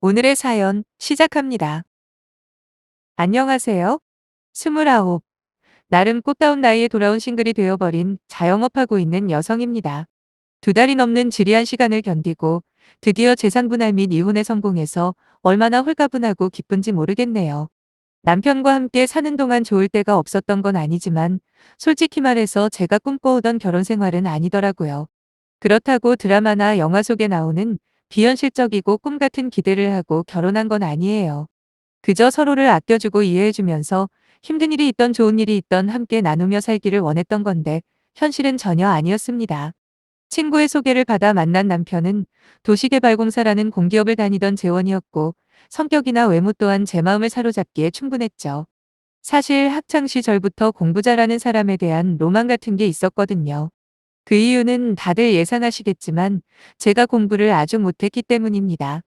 오늘의 사연 시작합니다. 안녕하세요. 29. 나름 꽃다운 나이에 돌아온 싱글이 되어버린 자영업하고 있는 여성입니다. 2달이 넘는 지리한 시간을 견디고 드디어 재산분할 및 이혼에 성공해서 얼마나 홀가분하고 기쁜지 모르겠네요. 남편과 함께 사는 동안 좋을 때가 없었던 건 아니지만 솔직히 말해서 제가 꿈꿔오던 결혼 생활은 아니더라고요. 그렇다고 드라마나 영화 속에 나오는 비현실적이고 꿈 같은 기대를 하고 결혼한 건 아니에요. 그저 서로를 아껴주고 이해해주면서 힘든 일이 있던 좋은 일이 있던 함께 나누며 살기를 원했던 건데 현실은 전혀 아니었습니다. 친구의 소개를 받아 만난 남편은 도시개발공사라는 공기업을 다니던 재원이었고 성격이나 외모 또한 제 마음을 사로잡기에 충분했죠. 사실 학창 시절부터 공부 잘하는 사람에 대한 로망 같은 게 있었거든요. 그 이유는 다들 예상하시겠지만 제가 공부를 아주 못했기 때문입니다.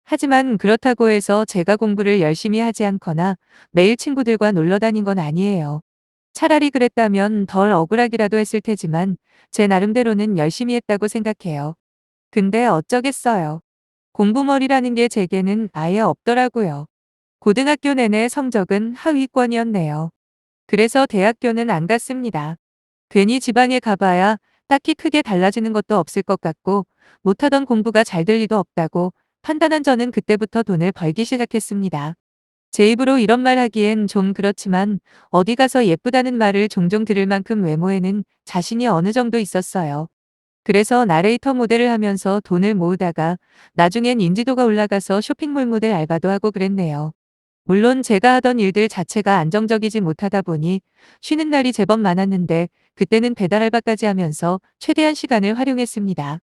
하지만 그렇다고 해서 제가 공부를 열심히 하지 않거나 매일 친구들과 놀러 다닌 건 아니에요. 차라리 그랬다면 덜 억울하기라도 했을 테지만 제 나름대로는 열심히 했다고 생각해요. 근데 어쩌겠어요. 공부머리라는 게 제게는 아예 없더라고요. 고등학교 내내 성적은 하위권이었네요. 그래서 대학교는 안 갔습니다. 괜히 지방에 가봐야 딱히 크게 달라지는 것도 없을 것 같고 못하던 공부가 잘 될 리도 없다고 판단한 저는 그때부터 돈을 벌기 시작했습니다. 제 입으로 이런 말 하기엔 좀 그렇지만 어디 가서 예쁘다는 말을 종종 들을 만큼 외모에는 자신이 어느 정도 있었어요. 그래서 나레이터 모델을 하면서 돈을 모으다가 나중엔 인지도가 올라가서 쇼핑몰 모델 알바도 하고 그랬네요. 물론 제가 하던 일들 자체가 안정적이지 못하다 보니 쉬는 날이 제법 많았는데 그때는 배달 알바까지 하면서 최대한 시간을 활용했습니다.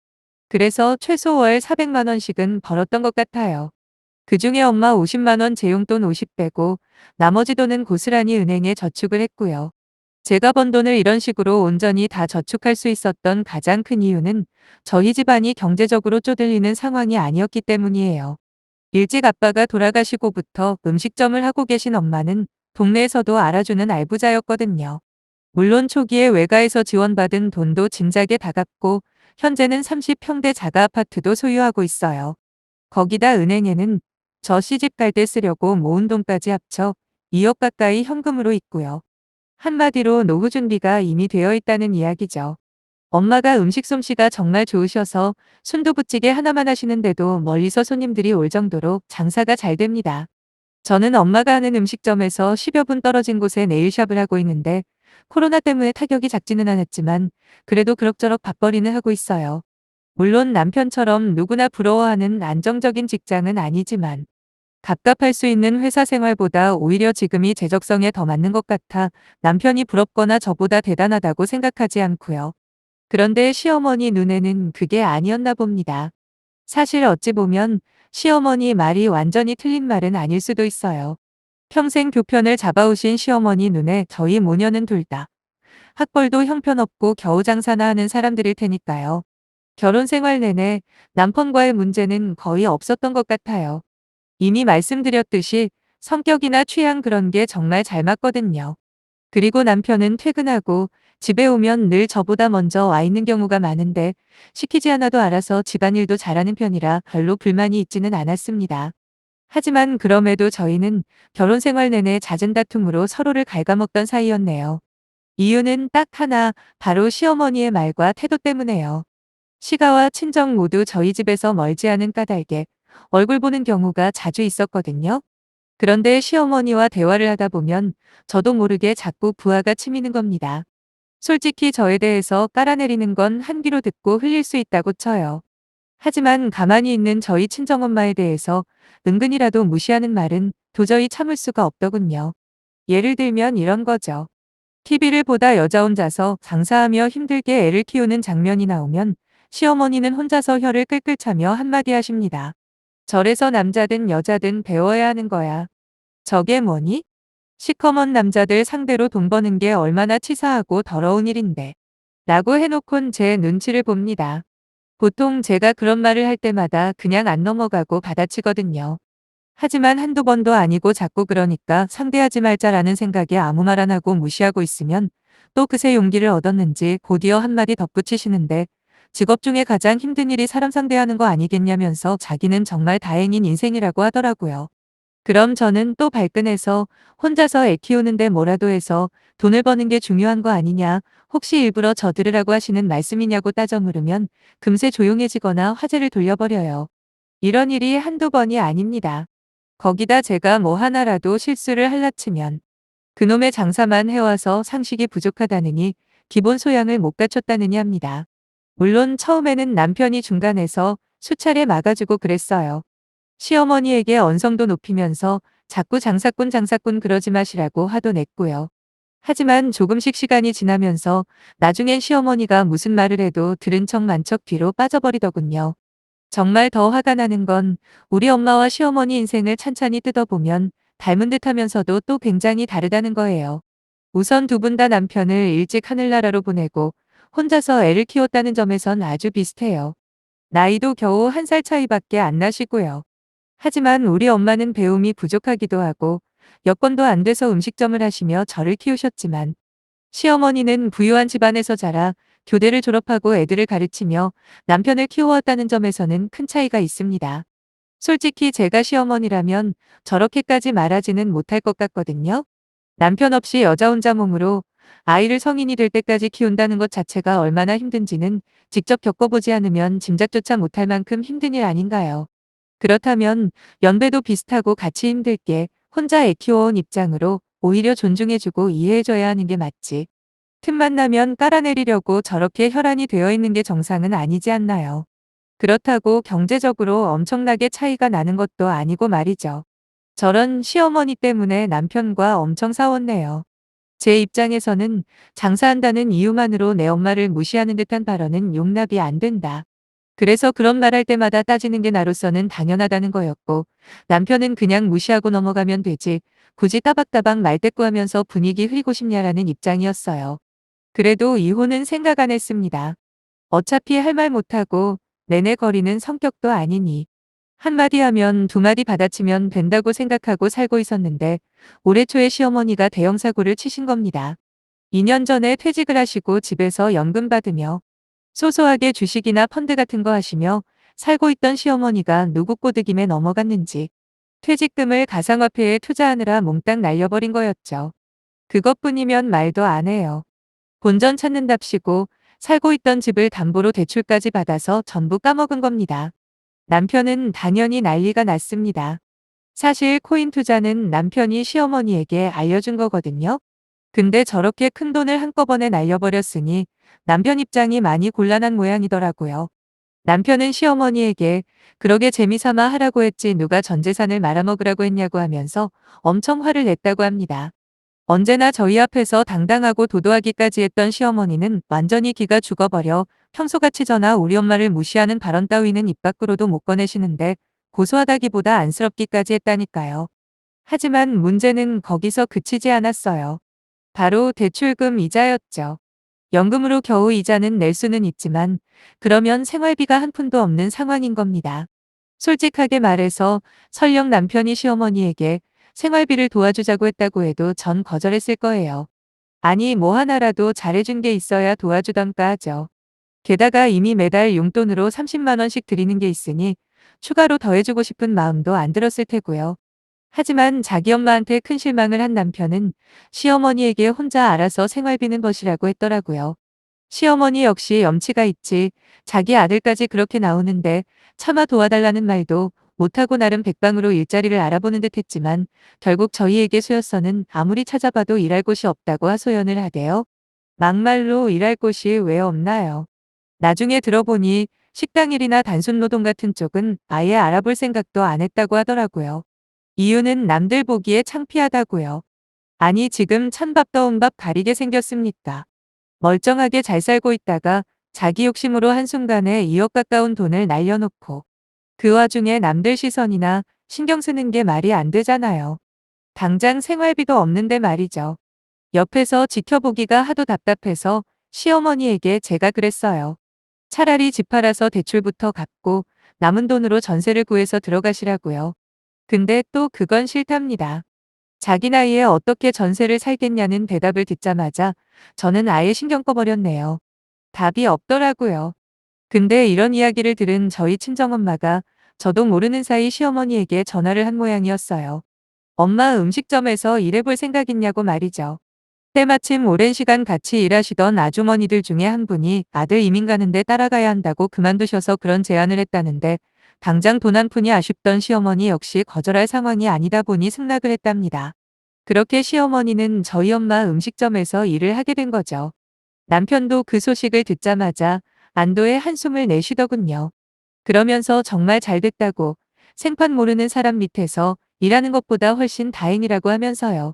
그래서 최소 월 400만 원씩은 벌었던 것 같아요. 그중에 엄마 50만 원 재용돈 50 빼고 나머지 돈은 고스란히 은행에 저축을 했고요. 제가 번 돈을 이런 식으로 온전히 다 저축할 수 있었던 가장 큰 이유는 저희 집안이 경제적으로 쪼들리는 상황이 아니었기 때문이에요. 일찍 아빠가 돌아가시고부터 음식점을 하고 계신 엄마는 동네에서도 알아주는 알부자였거든요. 물론 초기에 외가에서 지원받은 돈도 진작에 다 갚고 현재는 30평대 자가 아파트도 소유하고 있어요. 거기다 은행에는 저 시집 갈 때 쓰려고 모은 돈까지 합쳐 2억 가까이 현금으로 있고요. 한마디로 노후 준비가 이미 되어 있다는 이야기죠. 엄마가 음식 솜씨가 정말 좋으셔서 순두부찌개 하나만 하시는데도 멀리서 손님들이 올 정도로 장사가 잘 됩니다. 저는 엄마가 하는 음식점에서 10여 분 떨어진 곳에 네일샵을 하고 있는데 코로나 때문에 타격이 작지는 않았지만 그래도 그럭저럭 밥벌이는 하고 있어요. 물론 남편처럼 누구나 부러워하는 안정적인 직장은 아니지만 갑갑할 수 있는 회사 생활보다 오히려 지금이 제 적성에 더 맞는 것 같아 남편이 부럽거나 저보다 대단하다고 생각하지 않고요. 그런데 시어머니 눈에는 그게 아니었나 봅니다. 사실 어찌 보면 시어머니 말이 완전히 틀린 말은 아닐 수도 있어요. 평생 교편을 잡아오신 시어머니 눈에 저희 모녀는 둘 다 학벌도 형편없고 겨우 장사나 하는 사람들일 테니까요. 결혼 생활 내내 남편과의 문제는 거의 없었던 것 같아요. 이미 말씀드렸듯이 성격이나 취향 그런 게 정말 잘 맞거든요. 그리고 남편은 퇴근하고 집에 오면 늘 저보다 먼저 와 있는 경우가 많은데 시키지 않아도 알아서 집안일도 잘하는 편이라 별로 불만이 있지는 않았습니다. 하지만 그럼에도 저희는 결혼 생활 내내 잦은 다툼으로 서로를 갉아먹던 사이였네요. 이유는 딱 하나, 바로 시어머니의 말과 태도 때문에요. 시가와 친정 모두 저희 집에서 멀지 않은 까닭에 얼굴 보는 경우가 자주 있었거든요. 그런데 시어머니와 대화를 하다 보면 저도 모르게 자꾸 부하가 치미는 겁니다. 솔직히 저에 대해서 깔아내리는 건 한 귀로 듣고 흘릴 수 있다고 쳐요. 하지만 가만히 있는 저희 친정엄마에 대해서 은근히라도 무시하는 말은 도저히 참을 수가 없더군요. 예를 들면 이런 거죠. TV를 보다 여자 혼자서 장사하며 힘들게 애를 키우는 장면이 나오면 시어머니는 혼자서 혀를 끌끌 차며 한마디 하십니다. 절에서 남자든 여자든 배워야 하는 거야. 저게 뭐니? 시커먼 남자들 상대로 돈 버는 게 얼마나 치사하고 더러운 일인데. 라고 해놓곤 제 눈치를 봅니다. 보통 제가 그런 말을 할 때마다 그냥 안 넘어가고 받아치거든요. 하지만 한두 번도 아니고 자꾸 그러니까 상대하지 말자라는 생각에 아무 말 안 하고 무시하고 있으면 또 그새 용기를 얻었는지 곧이어 한마디 덧붙이시는데 직업 중에 가장 힘든 일이 사람 상대하는 거 아니겠냐면서 자기는 정말 다행인 인생이라고 하더라고요. 그럼 저는 또 발끈해서 혼자서 애 키우는데 뭐라도 해서 돈을 버는 게 중요한 거 아니냐, 혹시 일부러 저 들으라고 하시는 말씀이냐고 따져 물으면 금세 조용해지거나 화제를 돌려버려요. 이런 일이 한두 번이 아닙니다. 거기다 제가 뭐 하나라도 실수를 할라치면 그놈의 장사만 해와서 상식이 부족하다느니 기본 소양을 못 갖췄다느니 합니다. 물론 처음에는 남편이 중간에서 수차례 막아주고 그랬어요. 시어머니에게 언성도 높이면서 자꾸 장사꾼 장사꾼 그러지 마시라고 화도 냈고요. 하지만 조금씩 시간이 지나면서 나중엔 시어머니가 무슨 말을 해도 들은 척 만 척 뒤로 빠져버리더군요. 정말 더 화가 나는 건 우리 엄마와 시어머니 인생을 찬찬히 뜯어보면 닮은 듯하면서도 또 굉장히 다르다는 거예요. 우선 두 분 다 남편을 일찍 하늘나라로 보내고 혼자서 애를 키웠다는 점에선 아주 비슷해요. 나이도 겨우 1살 차이밖에 안 나시고요. 하지만 우리 엄마는 배움이 부족하기도 하고 여건도 안 돼서 음식점을 하시며 저를 키우셨지만 시어머니는 부유한 집안에서 자라 교대를 졸업하고 애들을 가르치며 남편을 키워왔다는 점에서는 큰 차이가 있습니다. 솔직히 제가 시어머니라면 저렇게까지 말하지는 못할 것 같거든요. 남편 없이 여자 혼자 몸으로 아이를 성인이 될 때까지 키운다는 것 자체가 얼마나 힘든지는 직접 겪어보지 않으면 짐작조차 못할 만큼 힘든 일 아닌가요? 그렇다면 연배도 비슷하고 같이 힘들게 혼자 애 키워온 입장으로 오히려 존중해주고 이해해줘야 하는 게 맞지. 틈만 나면 깔아내리려고 저렇게 혈안이 되어 있는 게 정상은 아니지 않나요? 그렇다고 경제적으로 엄청나게 차이가 나는 것도 아니고 말이죠. 저런 시어머니 때문에 남편과 엄청 싸웠네요. 제 입장에서는 장사한다는 이유만으로 내 엄마를 무시하는 듯한 발언은 용납이 안 된다. 그래서 그런 말할 때마다 따지는 게 나로서는 당연하다는 거였고, 남편은 그냥 무시하고 넘어가면 되지 굳이 따박따박 말대꾸하면서 분위기 흐리고 싶냐라는 입장이었어요. 그래도 이혼은 생각 안 했습니다. 어차피 할 말 못하고 내내 거리는 성격도 아니니 한마디 하면 두 마디 받아치면 된다고 생각하고 살고 있었는데 올해 초에 시어머니가 대형 사고를 치신 겁니다. 2년 전에 퇴직을 하시고 집에서 연금 받으며 소소하게 주식이나 펀드 같은 거 하시며 살고 있던 시어머니가 누구 꼬드김에 넘어갔는지 퇴직금을 가상화폐에 투자하느라 몽땅 날려버린 거였죠. 그것뿐이면 말도 안 해요. 본전 찾는답시고 살고 있던 집을 담보로 대출까지 받아서 전부 까먹은 겁니다. 남편은 당연히 난리가 났습니다. 사실 코인 투자는 남편이 시어머니에게 알려준 거거든요. 근데 저렇게 큰 돈을 한꺼번에 날려버렸으니 남편 입장이 많이 곤란한 모양이더라고요. 남편은 시어머니에게 그러게 재미삼아 하라고 했지 누가 전 재산을 말아먹으라고 했냐고 하면서 엄청 화를 냈다고 합니다. 언제나 저희 앞에서 당당하고 도도하기까지 했던 시어머니는 완전히 기가 죽어버려 평소같이 저나 우리 엄마를 무시하는 발언 따위는 입 밖으로도 못 꺼내시는데 고소하다기보다 안쓰럽기까지 했다니까요. 하지만 문제는 거기서 그치지 않았어요. 바로 대출금 이자였죠. 연금으로 겨우 이자는 낼 수는 있지만 그러면 생활비가 한 푼도 없는 상황인 겁니다. 솔직하게 말해서 설령 남편이 시어머니에게 생활비를 도와주자고 했다고 해도 전 거절했을 거예요. 아니 뭐 하나라도 잘해준 게 있어야 도와주던가 하죠. 게다가 이미 매달 용돈으로 30만 원씩 드리는 게 있으니 추가로 더해주고 싶은 마음도 안 들었을 테고요. 하지만 자기 엄마한테 큰 실망을 한 남편은 시어머니에게 혼자 알아서 생활비는 버시라고 했더라고요. 시어머니 역시 염치가 있지. 자기 아들까지 그렇게 나오는데 차마 도와달라는 말도 못하고 나름 백방으로 일자리를 알아보는 듯 했지만 결국 저희에게 수여서는 아무리 찾아봐도 일할 곳이 없다고 하소연을 하대요. 막말로 일할 곳이 왜 없나요? 나중에 들어보니 식당 일이나 단순 노동 같은 쪽은 아예 알아볼 생각도 안 했다고 하더라고요. 이유는 남들 보기에 창피하다고요. 아니 지금 찬밥 더운 밥 가리게 생겼습니까? 멀쩡하게 잘 살고 있다가 자기 욕심으로 한순간에 2억 가까운 돈을 날려놓고 그 와중에 남들 시선이나 신경 쓰는 게 말이 안 되잖아요. 당장 생활비도 없는데 말이죠. 옆에서 지켜보기가 하도 답답해서 시어머니에게 제가 그랬어요. 차라리 집 팔아서 대출부터 갚고 남은 돈으로 전세를 구해서 들어가시라고요. 근데 또 그건 싫답니다. 자기 나이에 어떻게 전세를 살겠냐는 대답을 듣자마자 저는 아예 신경 꺼버렸네요. 답이 없더라고요. 근데 이런 이야기를 들은 저희 친정엄마가 저도 모르는 사이 시어머니에게 전화를 한 모양이었어요. 엄마 음식점에서 일해볼 생각 있냐고 말이죠. 때마침 오랜 시간 같이 일하시던 아주머니들 중에 한 분이 아들 이민 가는데 따라가야 한다고 그만두셔서 그런 제안을 했다는데 당장 돈 한 푼이 아쉽던 시어머니 역시 거절할 상황이 아니다 보니 승낙을 했답니다. 그렇게 시어머니는 저희 엄마 음식점에서 일을 하게 된 거죠. 남편도 그 소식을 듣자마자 안도의 한숨을 내쉬더군요. 그러면서 정말 잘 됐다고 생판 모르는 사람 밑에서 일하는 것보다 훨씬 다행이라고 하면서요.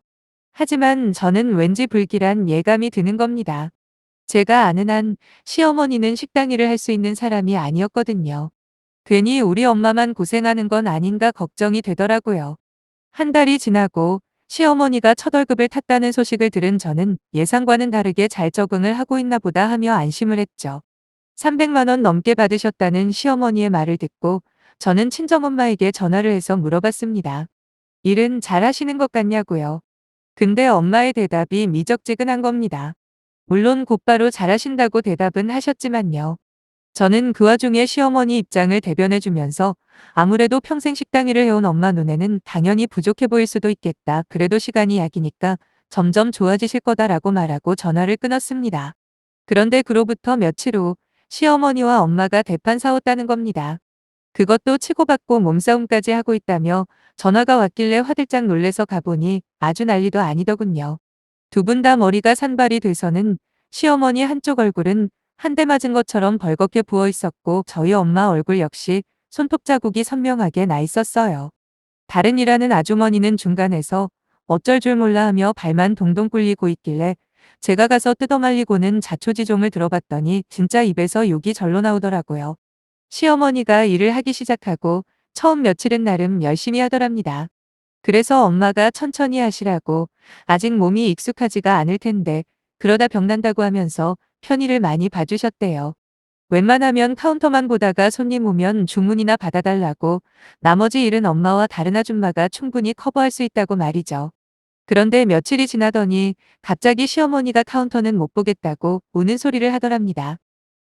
하지만 저는 왠지 불길한 예감이 드는 겁니다. 제가 아는 한 시어머니는 식당 일을 할 수 있는 사람이 아니었거든요. 괜히 우리 엄마만 고생하는 건 아닌가 걱정이 되더라고요. 한 달이 지나고 시어머니가 첫 월급을 탔다는 소식을 들은 저는 예상과는 다르게 잘 적응을 하고 있나 보다 하며 안심을 했죠. 300만 원 넘게 받으셨다는 시어머니의 말을 듣고 저는 친정엄마에게 전화를 해서 물어봤습니다. 일은 잘 하시는 것 같냐고요. 근데 엄마의 대답이 미적지근한 겁니다. 물론 곧바로 잘하신다고 대답은 하셨지만요. 저는 그 와중에 시어머니 입장을 대변해주면서 아무래도 평생 식당 일을 해온 엄마 눈에는 당연히 부족해 보일 수도 있겠다. 그래도 시간이 약이니까 점점 좋아지실 거다라고 말하고 전화를 끊었습니다. 그런데 그로부터 며칠 후 시어머니와 엄마가 대판 싸웠다는 겁니다. 그것도 치고받고 몸싸움까지 하고 있다며 전화가 왔길래 화들짝 놀래서 가보니 아주 난리도 아니더군요. 두 분 다 머리가 산발이 돼서는 시어머니 한쪽 얼굴은 한 대 맞은 것처럼 벌겋게 부어 있었고 저희 엄마 얼굴 역시 손톱 자국이 선명하게 나 있었어요. 다른 일하는 아주머니는 중간에서 어쩔 줄 몰라 하며 발만 동동 굴리고 있길래 제가 가서 뜯어말리고는 자초지종을 들어봤더니 진짜 입에서 욕이 절로 나오더라고요. 시어머니가 일을 하기 시작하고 처음 며칠은 나름 열심히 하더랍니다. 그래서 엄마가 천천히 하시라고 아직 몸이 익숙하지가 않을 텐데 그러다 병난다고 하면서 편의를 많이 봐주셨대요. 웬만하면 카운터만 보다가 손님 오면 주문이나 받아달라고 나머지 일은 엄마와 다른 아줌마가 충분히 커버할 수 있다고 말이죠. 그런데 며칠이 지나더니 갑자기 시어머니가 카운터는 못 보겠다고 우는 소리를 하더랍니다.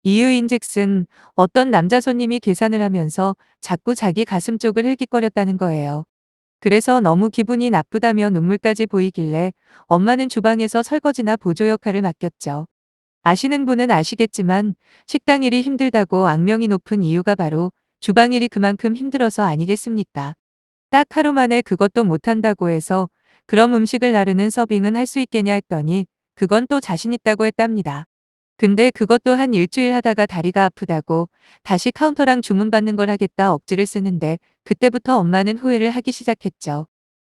이유인즉슨 어떤 남자 손님이 계산을 하면서 자꾸 자기 가슴 쪽을 흘깃거렸다는 거예요. 그래서 너무 기분이 나쁘다며 눈물까지 보이길래 엄마는 주방에서 설거지나 보조 역할을 맡겼죠. 아시는 분은 아시겠지만 식당 일이 힘들다고 악명이 높은 이유가 바로 주방 일이 그만큼 힘들어서 아니겠습니까? 딱 하루 만에 그것도 못한다고 해서 그럼 음식을 나르는 서빙은 할 수 있겠냐 했더니 그건 또 자신 있다고 했답니다. 근데 그것도 한 일주일 하다가 다리가 아프다고 다시 카운터랑 주문 받는 걸 하겠다 억지를 쓰는데 그때부터 엄마는 후회를 하기 시작했죠.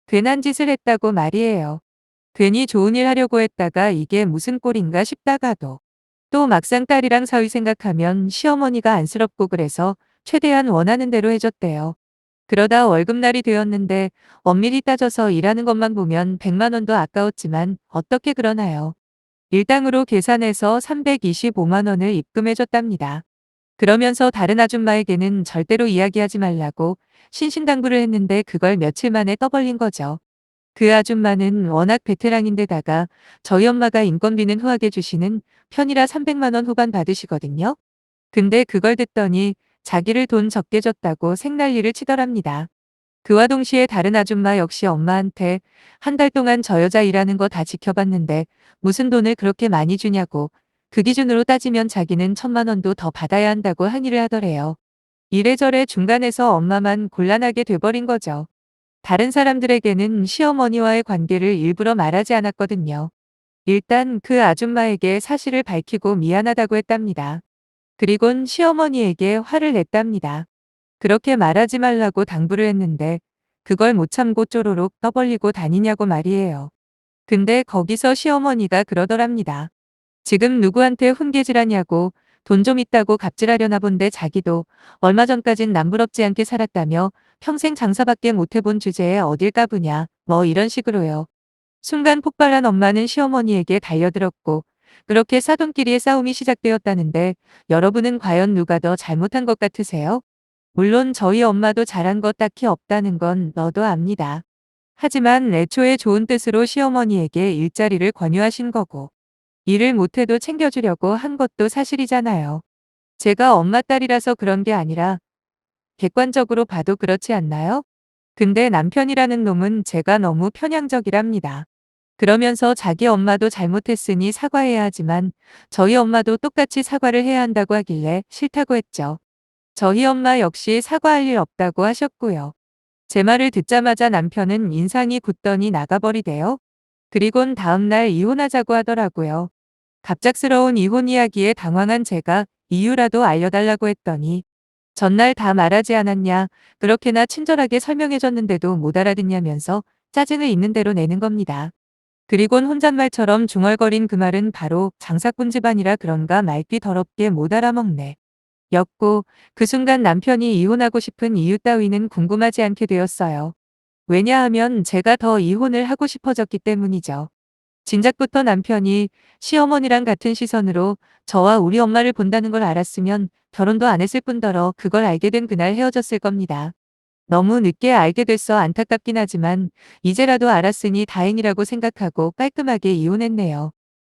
괜한 짓을 했다고 말이에요. 괜히 좋은 일 하려고 했다가 이게 무슨 꼴인가 싶다가도 또 막상 딸이랑 사위 생각하면 시어머니가 안쓰럽고 그래서 최대한 원하는 대로 해줬대요. 그러다 월급날이 되었는데 엄밀히 따져서 일하는 것만 보면 100만 원도 아까웠지만 어떻게 그러나요? 일당으로 계산해서 325만 원을 입금해줬답니다. 그러면서 다른 아줌마에게는 절대로 이야기하지 말라고 신신당부를 했는데 그걸 며칠 만에 떠벌린 거죠. 그 아줌마는 워낙 베테랑인데다가 저희 엄마가 인건비는 후하게 주시는 편이라 300만 원 후반 받으시거든요. 근데 그걸 듣더니 자기를 돈 적게 줬다고 생난리를 치더랍니다. 그와 동시에 다른 아줌마 역시 엄마한테 한 달 동안 저 여자 일하는 거 다 지켜봤는데 무슨 돈을 그렇게 많이 주냐고 그 기준으로 따지면 자기는 1,000만 원도 더 받아야 한다고 항의를 하더래요. 이래저래 중간에서 엄마만 곤란하게 돼버린 거죠. 다른 사람들에게는 시어머니와의 관계를 일부러 말하지 않았거든요. 일단 그 아줌마에게 사실을 밝히고 미안하다고 했답니다. 그리곤 시어머니에게 화를 냈답니다. 그렇게 말하지 말라고 당부를 했는데 그걸 못 참고 쪼로록 떠벌리고 다니냐고 말이에요. 근데 거기서 시어머니가 그러더랍니다. 지금 누구한테 훈계질하냐고 돈 좀 있다고 갑질하려나 본데 자기도 얼마 전까진 남부럽지 않게 살았다며 평생 장사밖에 못 해본 주제에 어딜 까부냐 뭐 이런 식으로요. 순간 폭발한 엄마는 시어머니에게 달려들었고 그렇게 사돈끼리의 싸움이 시작되었다는데 여러분은 과연 누가 더 잘못한 것 같으세요? 물론 저희 엄마도 잘한 것 딱히 없다는 건 너도 압니다. 하지만 애초에 좋은 뜻으로 시어머니에게 일자리를 권유하신 거고 일을 못해도 챙겨주려고 한 것도 사실이잖아요. 제가 엄마 딸이라서 그런 게 아니라 객관적으로 봐도 그렇지 않나요? 근데 남편이라는 놈은 제가 너무 편향적이랍니다. 그러면서 자기 엄마도 잘못했으니 사과해야 하지만 저희 엄마도 똑같이 사과를 해야 한다고 하길래 싫다고 했죠. 저희 엄마 역시 사과할 일 없다고 하셨고요. 제 말을 듣자마자 남편은 인상이 굳더니 나가버리대요. 그리곤 다음날 이혼하자고 하더라고요. 갑작스러운 이혼 이야기에 당황한 제가 이유라도 알려달라고 했더니 전날 다 말하지 않았냐, 그렇게나 친절하게 설명해줬는데도 못 알아듣냐면서 짜증을 있는 대로 내는 겁니다. 그리곤 혼잣말처럼 중얼거린 그 말은 바로 장사꾼 집안이라 그런가 말귀 더럽게 못 알아먹네 였고, 그 순간 남편이 이혼하고 싶은 이유 따위는 궁금하지 않게 되었어요. 왜냐하면 제가 더 이혼을 하고 싶어졌기 때문이죠. 진작부터 남편이 시어머니랑 같은 시선으로 저와 우리 엄마를 본다는 걸 알았으면 결혼도 안 했을 뿐더러 그걸 알게 된 그날 헤어졌을 겁니다. 너무 늦게 알게 돼서 안타깝긴 하지만 이제라도 알았으니 다행이라고 생각하고 깔끔하게 이혼했네요.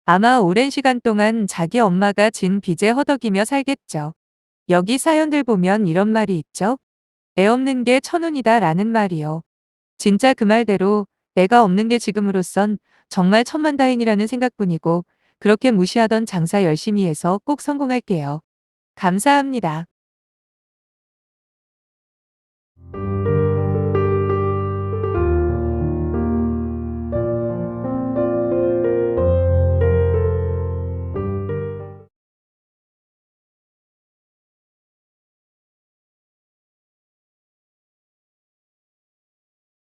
아마 오랜 시간 동안 자기 엄마가 진 빚에 허덕이며 살겠죠. 여기 사연들 보면 이런 말이 있죠. 애 없는 게 천운이다 라는 말이요. 진짜 그 말대로 내가 없는 게 지금으로선 정말 천만다행이라는 생각뿐이고, 그렇게 무시하던 장사 열심히 해서 꼭 성공할게요. 감사합니다.